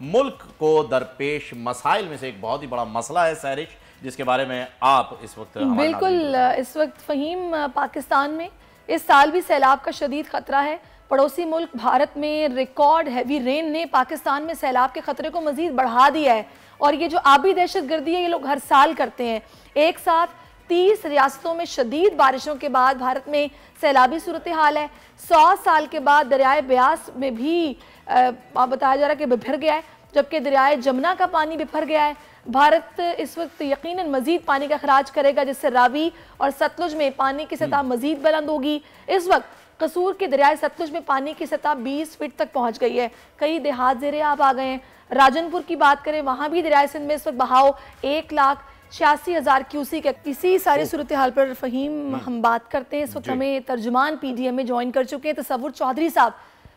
मुल्क को दरपेश मसाइल में से एक बहुत ही बड़ा मसला है सहरिश, जिसके बारे में आप इस वक्त बिल्कुल इस वक्त फ़हीम पाकिस्तान में इस साल भी सैलाब का शदीद ख़तरा है। पड़ोसी मुल्क भारत में रिकॉर्ड हैवी रेन ने पाकिस्तान में सैलाब के ख़तरे को मज़ीद बढ़ा दिया है। और ये जो आबी दहशत गर्दी है ये लोग हर साल करते हैं। एक साथ 30 रियासतों में शदीद बारिशों के बाद भारत में सैलाबी सूरत हाल है। 100 साल के बाद दरियाए ब्यास में भी बताया जा रहा है कि बिफर गया है, जबकि दरियाए जमुना का पानी बिफर गया है। भारत इस वक्त यकीनन मजीद पानी का खराज करेगा, जिससे रावी और सतलुज में पानी की सतह मजीद बुलंद होगी। इस वक्त कसूर के दरियाए सतलुज में पानी की सतह 20 फीट तक पहुंच गई है। कई देहात ज़ेरे आब आ गए हैं। राजनपुर की बात करें, वहां भी दरियाए सिंध में इस वक्त बहाव 1,86,000 क्यूसिक है। इसी सारी सूरत हाल पर फ़हीम हम बात करते हैं। इस वक्त हमें तर्जुमान PDM में ज्वाइन कर चुके हैं तसव्वुर चौधरी साहब।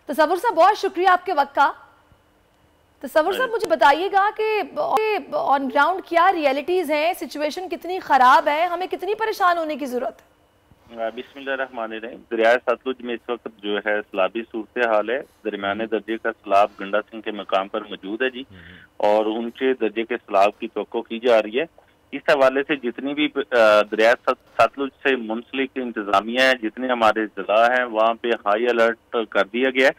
तसव्वुर साहब, बहुत शुक्रिया आपके वक्त का। तसव्वुर साहब, मुझे बताइएगा कि ऑन ग्राउंड क्या रियलिटीज हैं, सिचुएशन कितनी खराब है, हमें कितनी परेशान होने की जरूरत है? बिस्मिल्लाहिर्रहमानिर्रहीम। दरियाए सतलुज में इस वक्त जो है सैलाबी सूरत हाल है। दरमियाने दर्जे का सैलाब गंडा सिंह के मकाम पर मौजूद है जी, और ऊंचे दर्जे के सैलाब की तवक्को की जा रही है। इस हवाले से जितनी भी दरिया सतलुज से मुंसलिक इंतजामिया है, जितने हमारे जिला हैं, वहाँ पे हाई अलर्ट कर दिया गया है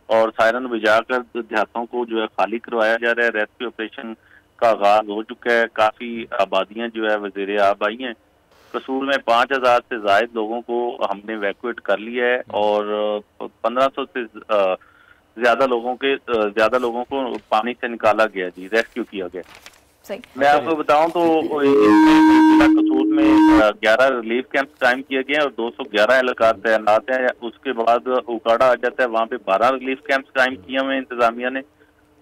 और सायरन बजाकर देहातों को जो है खाली करवाया जा रहा है। रेस्क्यू ऑपरेशन का आगाज हो चुका है। काफी आबादियां जो है वज़ीर आब आई हैं। कसूर में 5,000 से ज्यादा लोगों को हमने वैक्यूएट कर लिया है और 1500 से ज्यादा लोगों को पानी से निकाला गया जी, रेस्क्यू किया गया। मैं आपको बताऊं तो कसूर में 11 रिलीफ कैंप कायम किए गए हैं और 211 एहलकार तैनात हैं। उसके बाद उकाड़ा आ जाता है, वहाँ पे 12 रिलीफ कैंप कायम किए हुए इंतजामिया ने।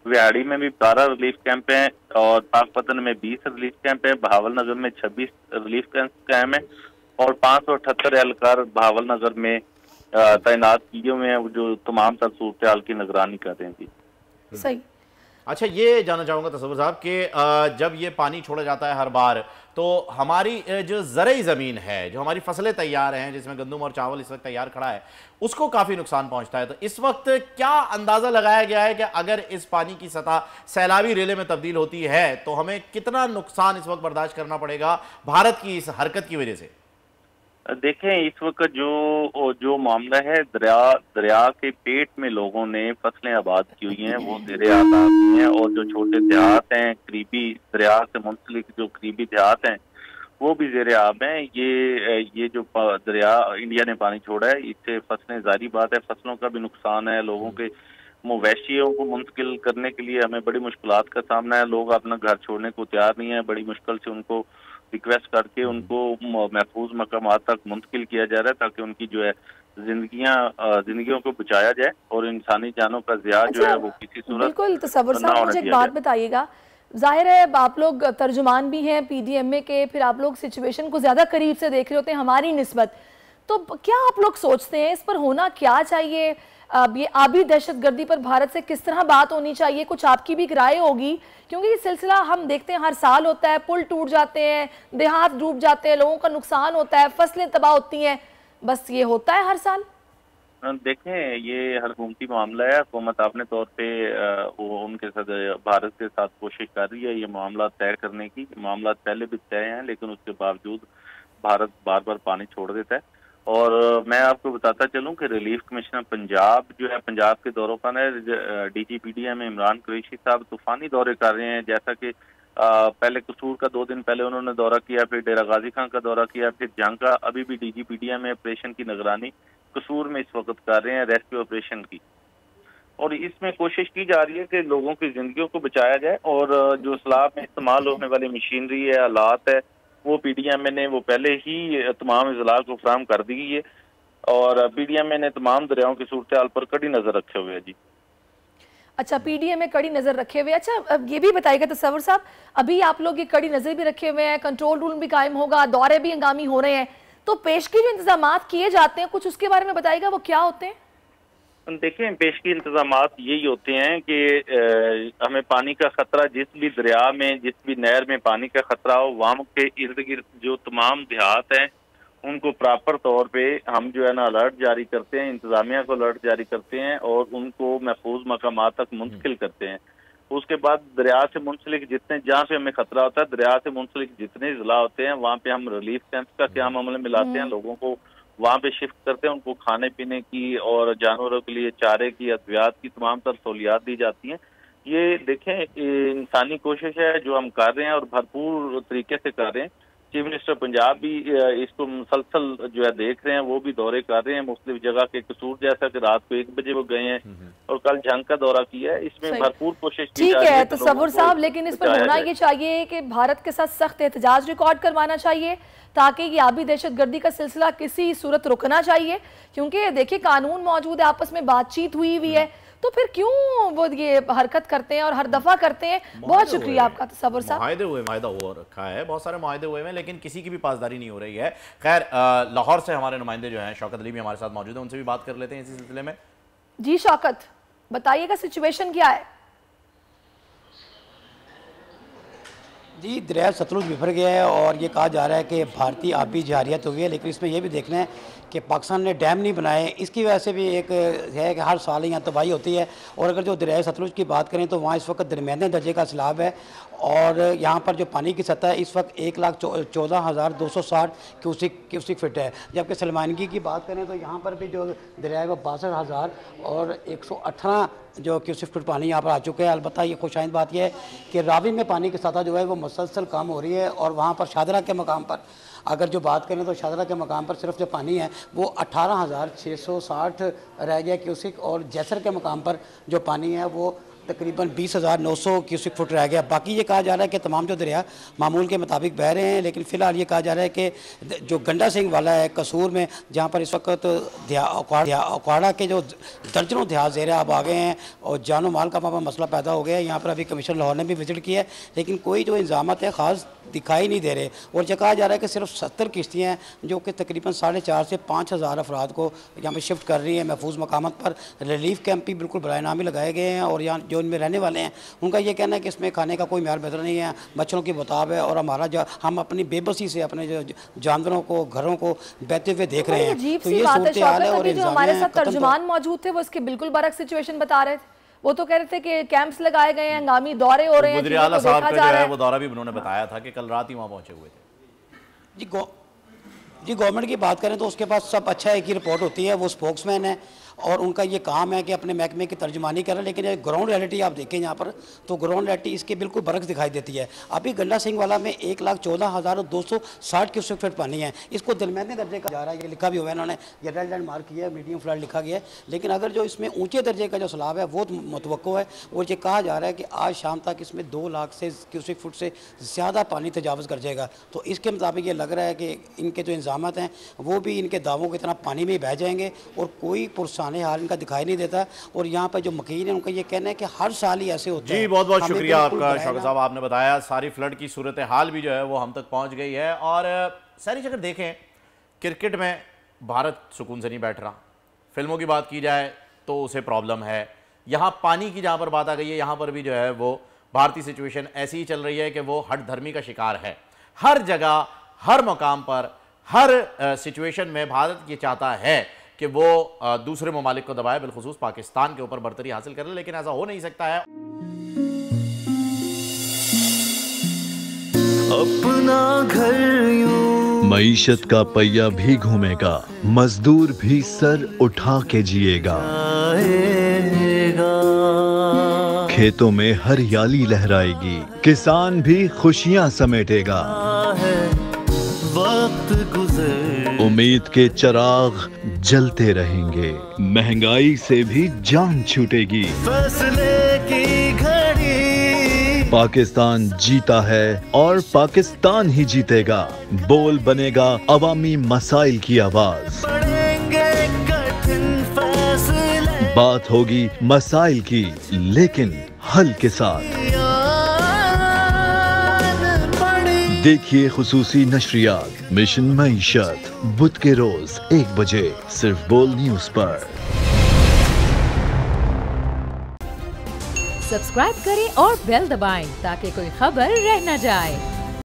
विहाड़ी में भी 12 रिलीफ कैंप हैं और पाकपतन में 20 रिलीफ कैंप है। बहावल नगर में 26 रिलीफ कैंप कायम है और 578 एहलकार बहावल नगर में तैनात किए हुए हैं, जो तमाम तर सूरत हाल की निगरानी कर रहे हैं जी। सही। अच्छा, ये जानना चाहूँगा तसव्वुर साहब कि जब ये पानी छोड़ा जाता है हर बार, तो हमारी जो ज़रई ज़मीन है, जो हमारी फसलें तैयार हैं, जिसमें गंदम और चावल इस वक्त तैयार खड़ा है, उसको काफ़ी नुकसान पहुंचता है। तो इस वक्त क्या अंदाज़ा लगाया गया है कि अगर इस पानी की सतह सैलाबी रेले में तब्दील होती है तो हमें कितना नुकसान इस वक्त बर्दाश्त करना पड़ेगा भारत की इस हरकत की वजह से? देखें, इस वक्त जो मामला है, दरिया के पेट में लोगों ने फसलें आबाद की हुई हैं, वो ज़ेरे आबाद हैं। और जो छोटे देहात हैं, करीबी दरिया से मुंसलिक जो करीबी देहात हैं, वो भी ज़ेरे आब हैं। ये जो दरिया इंडिया ने पानी छोड़ा है, इससे फसलें, जारी बात है, फसलों का भी नुकसान है। लोगों के मवेशियों को मुंतकिल करने के लिए हमें बड़ी मुश्किलात का सामना है। लोग अपना घर छोड़ने को तैयार नहीं है। बड़ी मुश्किल से उनको रिक्वेस्ट करके उनको महफूज मकामात तक मुंतकिल किया जा रहा है, ताकि उनकी जो है जिंदगियों को बचाया जाए और इंसानी जानों का ज़िया जो है वो किसी सूरत। बिल्कुल। तसव्वुर साहब, मुझे एक बात बताइएगा, जाहिर है आप लोग तर्जुमान भी हैं PDMA के, फिर आप लोग सिचुएशन को ज़्यादा करीब से देख रहे होते हैं हमारी निस्बत, तो क्या आप लोग सोचते हैं इस पर होना क्या चाहिए? ये आबी दहशत गर्दी पर भारत से किस तरह बात होनी चाहिए? कुछ आपकी भी राय होगी, क्योंकि ये सिलसिला हम देखते हैं हर साल होता है। पुल टूट जाते हैं, देहात डूब जाते हैं, लोगों का नुकसान होता है, फसलें तबाह होती हैं, बस ये होता है हर साल। देखें, ये हुकूमती मामला है। हुकूमत अपने तौर पे वो उनके साथ, भारत के साथ कोशिश कर रही है ये मामला तय करने की। मामला पहले भी तय हैं, लेकिन उसके बावजूद भारत बार बार पानी छोड़ देता है। और मैं आपको बताता चलूं कि रिलीफ कमिश्नर पंजाब जो है, पंजाब के दौरों पर है। DG PDM में इमरान कुरैशी साहब तूफानी दौरे कर रहे हैं। जैसा कि पहले कसूर का 2 दिन पहले उन्होंने दौरा किया, फिर डेरा गाजी खान का दौरा किया, फिर जंग का। अभी भी DG PDM में ऑपरेशन की निगरानी कसूर में इस वक्त कर रहे हैं, रेस्क्यू ऑपरेशन की। और इसमें कोशिश की जा रही है कि लोगों की जिंदगियों को बचाया जाए। और जो सैलाब में इस्तेमाल होने वाली मशीनरी है, आलात है, वो PDMA ने वो पहले ही तमाम अजला को फराहम कर दी है और PDMA ने तमाम दरियाओं की सूरत हाल पर कड़ी नजर रखे हुए है जी। अच्छा, PDMA कड़ी नजर रखे हुए। अच्छा, अब ये भी बताइएगा तसव्वुर साहब, अभी आप लोग ये कड़ी नजर भी रखे हुए हैं, कंट्रोल रूम भी कायम होगा, दौरे भी हंगामी हो रहे हैं, तो पेशगी जो इंतजाम किए जाते हैं, कुछ उसके बारे में बताइएगा, वो क्या होते हैं? देखें, पेशगी इंतजाम यही होते हैं कि हमें पानी का खतरा, जिस भी दरिया में, जिस भी नहर में पानी का खतरा हो, वहाँ के इर्द गिर्द जो तमाम देहात हैं, उनको प्रॉपर तौर पे हम जो है ना अलर्ट जारी करते हैं, इंतजामिया को अलर्ट जारी करते हैं और उनको महफूज मकामात तक मुंतकिल करते हैं। उसके बाद दरिया से मुंसलिक जितने, जहाँ पे हमें खतरा होता है, दरिया से मुंसलिक जितने जिला होते हैं वहाँ पे हम रिलीफ कैंप का क्याम अमल में लाते हैं, लोगों को वहाँ पे शिफ्ट करते हैं, उनको खाने पीने की और जानवरों के लिए चारे की, अद्वियात की तमाम तर सहूलियात दी जाती हैं। ये देखें इंसानी कोशिश है जो हम कर रहे हैं और भरपूर तरीके से कर रहे हैं। चीफ मिनिस्टर पंजाब भी इसको मुसलसल जो है देख रहे हैं, वो भी दौरे कर रहे हैं मुख्तलिफ जगह के। कसूर जैसा कि रात को 1 बजे वो गए हैं और कल झंग का दौरा किया है। इसमें भरपूर कोशिश की ठीक है तसव्वुर साहब, लेकिन इस पर होना ये चाहिए कि भारत के साथ सख्त एहतजाज रिकॉर्ड करवाना चाहिए ताकि ये आबी दहशतगर्दी का सिलसिला किसी सूरत रुकना चाहिए, क्योंकि देखिए कानून मौजूद है, आपस में बातचीत हुई हुई है, तो फिर क्यों वो ये हरकत करते हैं और हर दफा करते हैं। बहुत शुक्रिया आपका तसव्वुर साहब। माहिदा हुआ रखा है, बहुत सारे माहिदे हुए हैं, लेकिन किसी की भी पासदारी नहीं हो रही है। खैर लाहौर से हमारे नुमाइंदे जो हैं शौकत अली भी हमारे साथ मौजूद है, उनसे भी बात कर लेते हैं इसी सिलसिले में। जी शौकत, बताइएगा सिचुएशन क्या है? जी दरिया सतलुज बिफर गया है और ये कहा जा रहा है कि भारतीय आबी जहारियत हुई है, लेकिन इसमें यह भी देखना है कि पाकिस्तान ने डैम नहीं बनाए, इसकी वजह से भी एक है कि हर साल यहाँ तबाही होती है। और अगर जो दरिया सतलुज की बात करें तो वहाँ इस वक्त दरमियाने दर्जे का सैलाब है और यहाँ पर जो पानी की सतह है इस वक्त 1,14,260 क्यूसिक फिट है। जबकि सलमानगी की बात करें तो यहाँ पर भी जो दरिया है वो 62,000 और 118 जो क्यूसिक फिट पानी यहाँ पर आ चुके हैं। अलबत्ता ये खुशाइंद बात यह है कि रावी में पानी की सतह जो है वो मुसलसल कम हो रही है और वहाँ पर शादरा के मकाम पर अगर जो बात करें तो शादरा के मकाम पर सिर्फ जो पानी है वो 18,660 रह गया क्यूसिक और जैसर के मकाम पर जो पानी है वो तकरीबन 20,900 क्यूसिक फुट रह गया। बाकी ये कहा जा रहा है कि तमाम जो दरिया मामूल के मुताबिक बह रहे हैं, लेकिन फ़िलहाल ये कहा जा रहा है कि जो गंडा सिंह वाला है कसूर में, जहाँ पर इस वक्त अखाड़ा के जो दर्जनों देहात ज़ेर अब आ गए हैं और जानो माल का वहाँ पर मसला पैदा हो गया है। यहाँ पर अभी कमिश्नर लाहौर ने भी विजिट किया है, लेकिन कोई जो इंतजाम है ख़ास दिखाई नहीं दे रहे। और ये कहा जा रहा है कि सिर्फ 70 किश्तियाँ हैं जो कि तकरीबन 4,500 से 5,000 अफराद को यहाँ पर शिफ्ट कर रही हैं महफूज मकामत पर। रिलीफ कैंप भी बिल्कुल बराए नाम ही लगाए गए हैं और यहाँ जो इनमें रहने वाले हैं उनका ये कहना है कि इसमें खाने का कोई म्यार बेहतर नहीं है, बच्चों की बताब है और हमारा जो हम अपनी बेबसी से अपने जो जानवरों को घरों को बहते हुए देख रहे हैं। तो ये सूरत हाल है। और जो हमारे साथ तर्जुमान मौजूद थे वो इसके बिल्कुल बरक सिचुएशन बता रहे थे। वो तो कह रहे थे कि कैंप्स लगाए गए हैं, हंगामी दौरे हो रहे हैं, गुजरियाला साहब का जो है वो दौरा भी उन्होंने बताया था कि कल रात ही वहां पहुंचे हुए थे। जी गवर्नमेंट की बात करें तो उसके पास सब अच्छा है कि रिपोर्ट होती है, वो स्पोक्समैन है और उनका ये काम है कि अपने महकमे की तर्जुमानी करें। लेकिन ग्राउंड रियलिटी आप देखें यहाँ पर तो ग्राउंड रियलिटी इसके बिल्कुल बरक्स दिखाई देती है। अभी गंडा सिंह वाला में 1,14,260 क्यूसेक फीट पानी है, इसको दरमियाने दर्जे का जा रहा है, ये लिखा भी हुआ है इन्होंने, ये रेड लाइन मार्क किया है, मीडियम फ्लड लिखा गया है। लेकिन अगर जो इसमें ऊँचे दर्जे का जो सैलाब है वो मुतवक्को है और ये कहा जा रहा है कि आज शाम तक इसमें 2 लाख से क्यूसेक फुट से ज़्यादा पानी तजावज़ कर जाएगा। तो इसके मुताबिक ये लग रहा है कि इनके जो इंतजाम हैं वो भी इनके दावों की तरह पानी में ही बह जाएंगे और कोई पुरसाने हाल इनका दिखाई नहीं देता। और यहाँ पर जो मकीन है उनका ये कहना है कि हर साल ही ऐसे होता है। जी बहुत बहुत शुक्रिया आपका शौकत साहब, आपने बताया सारी फ्लड की सूरत हाल भी जो है वो हम तक पहुँच गई है। और सारी जगह देखें क्रिकेट में भारत सुकून से नहीं बैठ रहा, फिल्मों की बात की जाए तो उसे प्रॉब्लम है, यहाँ पानी की जहाँ पर बात आ गई है यहाँ पर भी जो है वो भारतीय सिचुएशन ऐसी ही चल रही है कि वो हट धर्मी का शिकार है। हर जगह हर मकाम पर हर सिचुएशन में भारत ये चाहता है कि वो दूसरे ममालिक को दबाए, बिलखुसूस पाकिस्तान के ऊपर बर्तरी हासिल करे, लेकिन ऐसा हो नहीं सकता है। अपना घर मईशत का पहिया भी घूमेगा, मजदूर भी सर उठा के जिएगा, खेतों में हरियाली लहराएगी, किसान भी खुशियां समेटेगा, वक्त गुजर उम्मीद के चिराग जलते रहेंगे, महंगाई से भी जान छूटेगी, फैसले की घड़ी पाकिस्तान जीता है और पाकिस्तान ही जीतेगा, बोल बनेगा अवामी मसाइल की आवाज, कठिन फैसले बात होगी मसाइल की लेकिन हल के साथ। देखिए खुसूसी नशरियात मिशन मईशत बुध के रोज 1 बजे सिर्फ बोल न्यूज पर। सब्सक्राइब करें और बेल दबाएं ताकि कोई खबर रह न जाए।